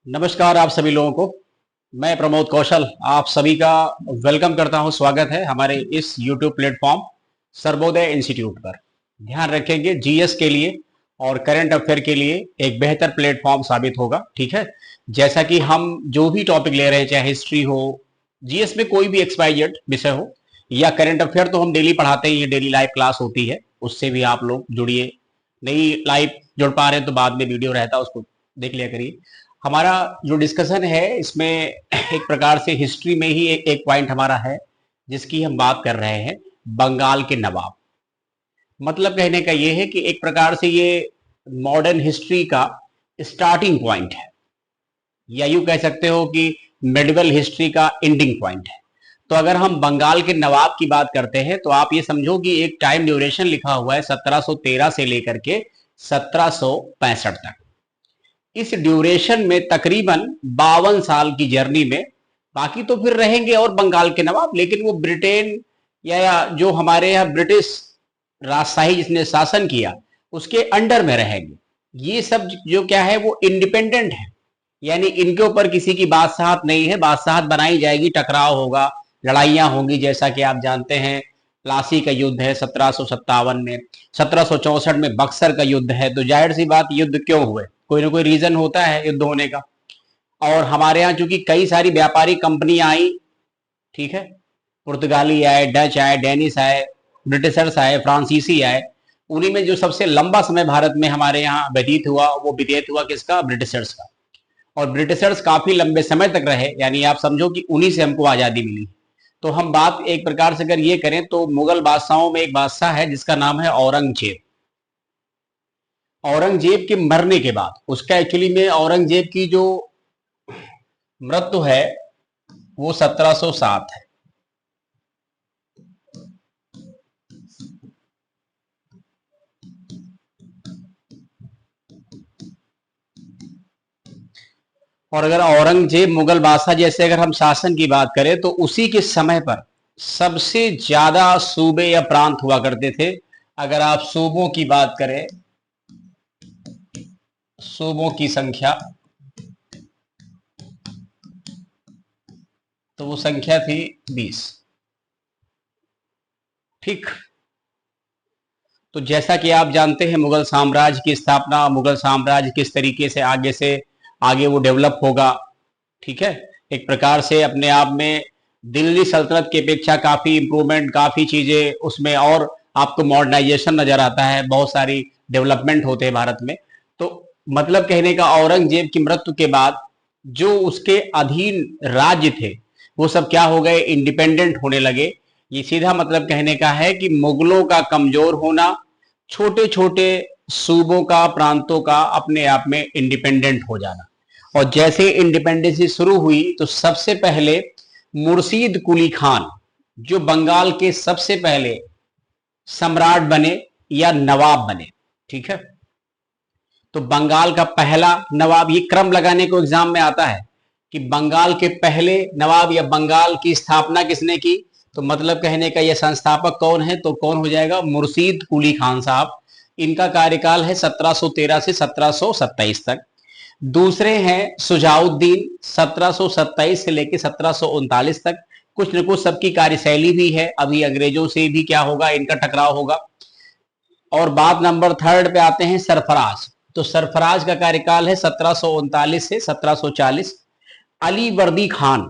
नमस्कार आप सभी लोगों को। मैं प्रमोद कौशल आप सभी का वेलकम करता हूं। स्वागत है हमारे इस YouTube प्लेटफॉर्म सर्वोदय इंस्टीट्यूट पर। ध्यान रखेंगे जीएस के लिए और करंट अफेयर के लिए एक बेहतर प्लेटफॉर्म साबित होगा। ठीक है, जैसा कि हम जो भी टॉपिक ले रहे हैं, चाहे हिस्ट्री हो, जीएस में कोई भी XYZ विषय हो या करंट अफेयर, तो हम डेली पढ़ाते ही, डेली लाइव क्लास होती है, उससे भी आप लोग जुड़िए। नहीं लाइव जुड़ पा रहे हैं तो बाद में वीडियो रहता है, उसको देख लिया करिए। हमारा जो डिस्कशन है इसमें एक प्रकार से हिस्ट्री में ही एक पॉइंट हमारा है जिसकी हम बात कर रहे हैं, बंगाल के नवाब। मतलब कहने का ये है कि एक प्रकार से ये मॉडर्न हिस्ट्री का स्टार्टिंग पॉइंट है, या यूं कह सकते हो कि मेडिवल हिस्ट्री का एंडिंग पॉइंट है। तो अगर हम बंगाल के नवाब की बात करते हैं तो आप ये समझो कि एक टाइम ड्यूरेशन लिखा हुआ है 1713 से लेकर के 1765 तक। इस ड्यूरेशन में तकरीबन 52 साल की जर्नी में, बाकी तो फिर रहेंगे और बंगाल के नवाब, लेकिन वो ब्रिटेन या जो हमारे यहाँ ब्रिटिश राजशाही जिसने शासन किया उसके अंडर में रहेंगे। ये सब जो क्या है वो इंडिपेंडेंट है, यानी इनके ऊपर किसी की बादशाहत नहीं है। बादशाहत बनाई जाएगी, टकराव होगा, लड़ाइयां होंगी। जैसा कि आप जानते हैं प्लासी का युद्ध है 1757 में, 1764 में बक्सर का युद्ध है। तो जाहिर सी बात, युद्ध क्यों हुए, कोई ना कोई रीजन होता है युद्ध होने का। और हमारे यहाँ चूंकि कई सारी व्यापारी कंपनियां आई, ठीक है, पुर्तगाली आए, डच आए, डेनिश आए, ब्रिटिशर्स आए, फ्रांसीसी आए। उन्हीं में जो सबसे लंबा समय भारत में हमारे यहाँ व्यतीत हुआ, वो व्यतीत हुआ किसका? ब्रिटिशर्स का। और ब्रिटिशर्स काफी लंबे समय तक रहे, यानी आप समझो कि उन्हीं से हमको आजादी मिली। तो हम बात एक प्रकार से अगर ये करें तो मुगल बादशाहों में एक बादशाह है जिसका नाम है औरंगजेब। औरंगजेब के मरने के बाद, उसका एक्चुअली में औरंगजेब की जो मृत्यु है वो 1707 है। और अगर औरंगजेब मुगल बादशाह जैसे अगर हम शासन की बात करें तो उसी के समय पर सबसे ज्यादा सूबे या प्रांत हुआ करते थे। अगर आप सूबों की बात करें, सूबों की संख्या, तो वो संख्या थी 20। ठीक। तो जैसा कि आप जानते हैं मुगल साम्राज्य की स्थापना, मुगल साम्राज्य किस तरीके से आगे वो डेवलप होगा। ठीक है, एक प्रकार से अपने आप में दिल्ली सल्तनत की अपेक्षा काफी इंप्रूवमेंट, काफी चीजें उसमें और आपको मॉडर्नाइजेशन नजर आता है, बहुत सारी डेवलपमेंट होते हैं भारत में। तो मतलब कहने का, औरंगजेब की मृत्यु के बाद जो उसके अधीन राज्य थे वो सब क्या हो गए? इंडिपेंडेंट होने लगे। ये सीधा मतलब कहने का है कि मुगलों का कमजोर होना, छोटे छोटे सूबों का, प्रांतों का अपने आप में इंडिपेंडेंट हो जाना। और जैसे इंडिपेंडेंसी शुरू हुई तो सबसे पहले मुर्शीद कुली खान, जो बंगाल के सबसे पहले सम्राट बने या नवाब बने। ठीक है, तो बंगाल का पहला नवाब, ये क्रम लगाने को एग्जाम में आता है कि बंगाल के पहले नवाब या बंगाल की स्थापना किसने की। तो मतलब कहने का ये संस्थापक कौन है? तो कौन हो जाएगा? मुर्शीद कुली खान साहब। इनका कार्यकाल है 1713 से 1727 तक। दूसरे हैं सुजाउद्दीन, 1727 से लेकर 1739 तक। कुछ न कुछ सबकी कार्यशैली भी है, अभी अंग्रेजों से भी क्या होगा, इनका टकराव होगा। और बात नंबर थर्ड पे आते हैं सरफराज। तो सरफराज का कार्यकाल है 1739 से 1740। अली वर्दी खान,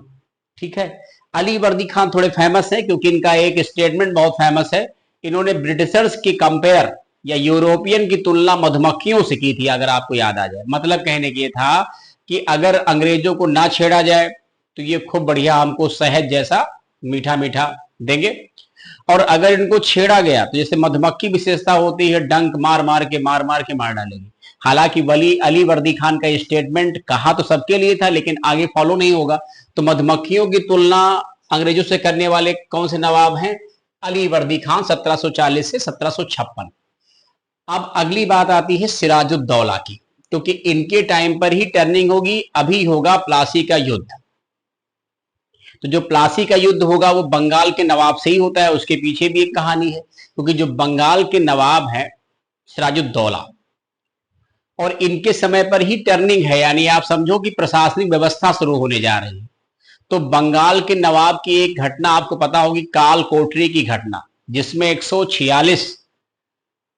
ठीक है, अली वर्दी खान थोड़े फेमस है क्योंकि इनका एक स्टेटमेंट बहुत फेमस है। इन्होंने ब्रिटिशर्स की कंपेयर या यूरोपियन की तुलना मधुमक्खियों से की थी, अगर आपको याद आ जाए। मतलब कहने के था कि अगर अंग्रेजों को ना छेड़ा जाए तो ये खूब बढ़िया हमको शहद जैसा मीठा मीठा देंगे, और अगर इनको छेड़ा गया तो जैसे मधुमक्खी विशेषता होती है, डंक मार मार के मार डालेगी। हालांकि वली अली वर्दी खान का स्टेटमेंट कहा तो सबके लिए था लेकिन आगे फॉलो नहीं होगा। तो मधुमक्खियों की तुलना अंग्रेजों से करने वाले कौन से नवाब हैं? अली वर्दी खान, 1740 से 1756। अब अगली बात आती है सिराजुद्दौला की, क्योंकि इनके टाइम पर ही टर्निंग होगी। अभी होगा प्लासी का युद्ध। तो जो प्लासी का युद्ध होगा वो बंगाल के नवाब से ही होता है। उसके पीछे भी एक कहानी है, क्योंकि जो बंगाल के नवाब हैं सिराजुद्दौला, और इनके समय पर ही टर्निंग है, यानी आप समझो कि प्रशासनिक व्यवस्था शुरू होने जा रही है। तो बंगाल के नवाब की एक घटना आपको पता होगी, काल कोठरी की घटना, जिसमें 146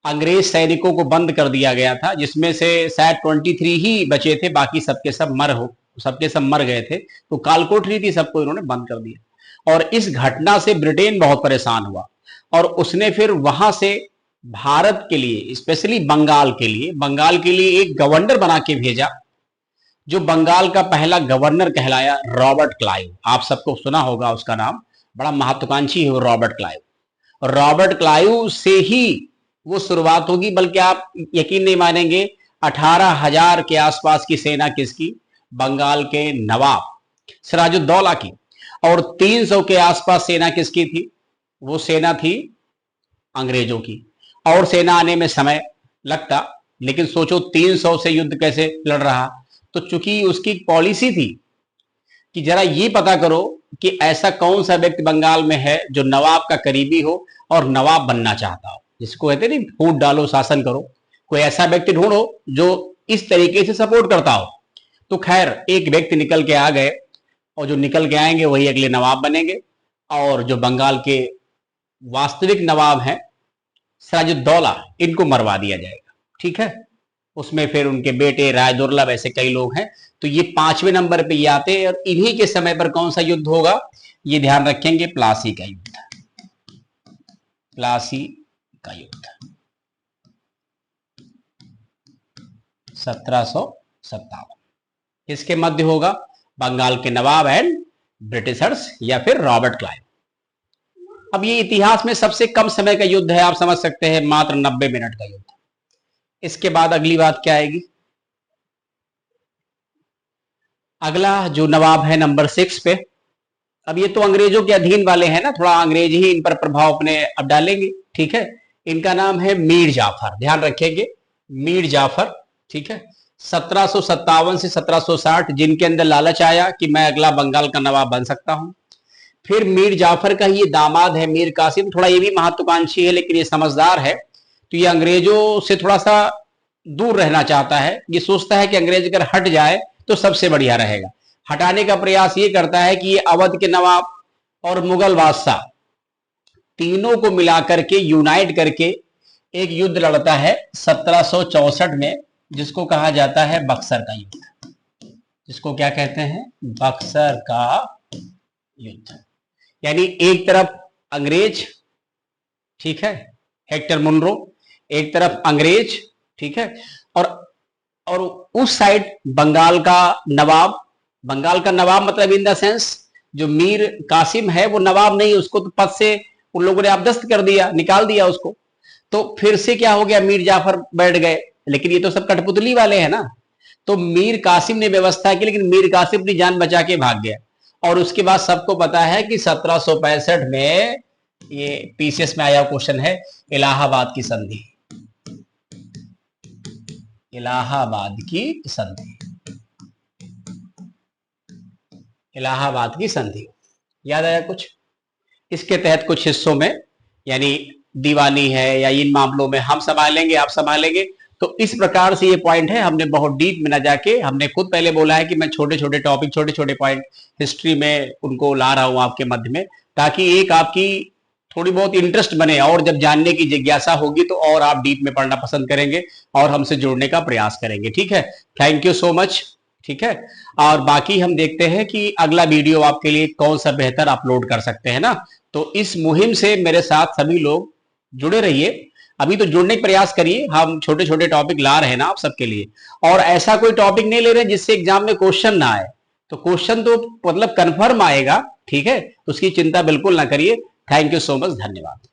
अंग्रेज सैनिकों को बंद कर दिया गया था, जिसमें से शायद 23 ही बचे थे, बाकी सबके सब मर गए थे। तो कालकोठरी थी, सबको इन्होंने बंद कर दिया। और इस घटना से ब्रिटेन बहुत परेशान हुआ और उसने फिर वहां से भारत के लिए, स्पेशली बंगाल के लिए एक गवर्नर बना के भेजा, जो बंगाल का पहला गवर्नर कहलाया रॉबर्ट क्लाइव। आप सबको सुना होगा उसका नाम, बड़ा महत्वाकांक्षी है वो रॉबर्ट क्लाइव। रॉबर्ट क्लाइव से ही वो शुरुआत होगी, बल्कि आप यकीन नहीं मानेंगे, 18,000 के आसपास की सेना किसकी? बंगाल के नवाब सिराजुद्दौला की। और 300 के आसपास सेना किसकी थी? वो सेना थी अंग्रेजों की। और सेना आने में समय लगता, लेकिन सोचो 300 से युद्ध कैसे लड़ रहा। तो चूंकि उसकी पॉलिसी थी कि जरा ये पता करो कि ऐसा कौन सा व्यक्ति बंगाल में है जो नवाब का करीबी हो और नवाब बनना चाहता हो, जिसको कहते नहीं फूट डालो शासन करो, कोई ऐसा व्यक्ति ढूंढो जो इस तरीके से सपोर्ट करता हो। तो खैर एक व्यक्ति निकल के आ गए, और जो निकल के आएंगे वही अगले नवाब बनेंगे। और जो बंगाल के वास्तविक नवाब हैं सिराजुद्दौला, इनको मरवा दिया जाएगा, ठीक है। उसमें फिर उनके बेटे रायदुर्लभ, ऐसे कई लोग हैं। तो ये 5वें नंबर पे ये आते हैं। और इन्हीं के समय पर कौन सा युद्ध होगा ये ध्यान रखेंगे, प्लासी का युद्ध। प्लासी का युद्ध 1757 किसके मध्य होगा? बंगाल के नवाब एंड ब्रिटिशर्स, या फिर रॉबर्ट क्लाइव। अब ये इतिहास में सबसे कम समय का युद्ध है, आप समझ सकते हैं, मात्र 90 मिनट का युद्ध। इसके बाद अगली बात क्या आएगी? अगला जो नवाब है नंबर 6 पे। अब ये तो अंग्रेजों के अधीन वाले हैं ना, थोड़ा अंग्रेज ही इन पर प्रभाव अपने अब डालेंगे, ठीक है। इनका नाम है मीर जाफर, ध्यान रखेंगे, मीर जाफर, ठीक है। 1757 से 1760, जिनके अंदर लालच आया कि मैं अगला बंगाल का नवाब बन सकता हूं। फिर मीर जाफर का ये दामाद है मीर कासिम, थोड़ा ये भी महत्वाकांक्षी है, लेकिन ये समझदार है। तो ये अंग्रेजों से थोड़ा सा दूर रहना चाहता है। ये सोचता है कि अंग्रेज अगर हट जाए तो सबसे बढ़िया रहेगा। हटाने का प्रयास ये करता है कि ये अवध के नवाब और मुगल बादशाह तीनों को मिलाकर के, यूनाइट करके एक युद्ध लड़ता है 1764 में, जिसको कहा जाता है बक्सर का युद्ध। जिसको क्या कहते हैं? बक्सर का युद्ध। यानी एक तरफ अंग्रेज, ठीक है, हेक्टर मुनरो, एक तरफ अंग्रेज, ठीक है, और उस साइड बंगाल का नवाब। बंगाल का नवाब मतलब इन द सेंस जो मीर कासिम है वो नवाब नहीं, उसको तो पद से उन लोगों ने अपदस्थ कर दिया, निकाल दिया उसको। तो फिर से क्या हो गया, मीर जाफर बैठ गए। लेकिन ये तो सब कठपुतली वाले हैं ना। तो मीर कासिम ने व्यवस्था की, लेकिन मीर कासिम अपनी जान बचा के भाग गया। और उसके बाद सबको पता है कि 1765 में, ये पीसीएस में आया क्वेश्चन है, इलाहाबाद की संधि। इलाहाबाद की संधि, इलाहाबाद की संधि, याद आया कुछ? इसके तहत कुछ हिस्सों में, यानी दीवानी है या इन मामलों में हम संभालेंगे, आप संभालेंगे। तो इस प्रकार से ये पॉइंट है। हमने बहुत डीप में न जाके, हमने खुद पहले बोला है कि मैं छोटे छोटे टॉपिक, छोटे छोटे पॉइंट हिस्ट्री में उनको ला रहा हूं आपके मध्य में, ताकि एक आपकी थोड़ी बहुत इंटरेस्ट बने, और जब जानने की जिज्ञासा होगी तो और आप डीप में पढ़ना पसंद करेंगे और हमसे जुड़ने का प्रयास करेंगे, ठीक है। थैंक यू सो मच, ठीक है। और बाकी हम देखते हैं कि अगला वीडियो आपके लिए कौन सा बेहतर अपलोड कर सकते हैं ना। तो इस मुहिम से मेरे साथ सभी लोग जुड़े रहिए। अभी तो जुड़ने का प्रयास करिए, हम छोटे छोटे टॉपिक ला रहे हैं ना आप सबके लिए। और ऐसा कोई टॉपिक नहीं ले रहे जिससे एग्जाम में क्वेश्चन ना आए। तो क्वेश्चन तो मतलब कंफर्म आएगा, ठीक है, उसकी चिंता बिल्कुल ना करिए। थैंक यू सो मच, धन्यवाद।